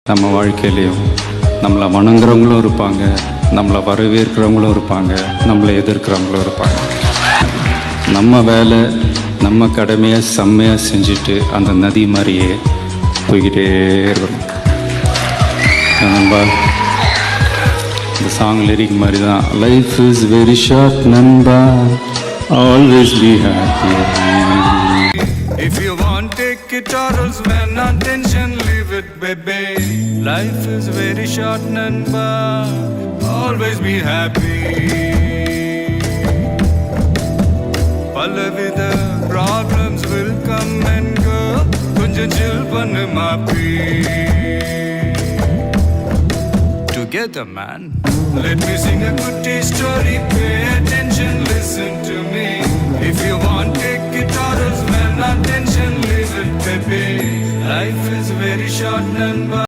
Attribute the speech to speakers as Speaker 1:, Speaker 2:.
Speaker 1: நம்ம வாழ்க்கையிலையும் நம்மளை வணங்குறவங்களும் இருப்பாங்க, நம்மளை வரவேற்கிறவங்களும் இருப்பாங்க, நம்மளை எதிர்க்கிறவங்களும் இருப்பாங்க. நம்ம வேலை நம்ம கடமையை செம்மையாக செஞ்சுட்டு அந்த நதி மாதிரியே போய்கிட்டே இருக்கணும். நண்பா, இந்த சாங் லிரிக் மாதிரி தான், லைஃப் இஸ் வெரி ஷார்ட் நண்பா, always be happy.
Speaker 2: If you want, take it or else man, not tension, leave it baby. Life is very short namba, always be happy. Palavida problems will come and go, kunja chill pannu maapi. Together man, let me sing a good story, pay attention, listen to me. If you want, take it or else man, not tension, leave it baby. Life is very short namba.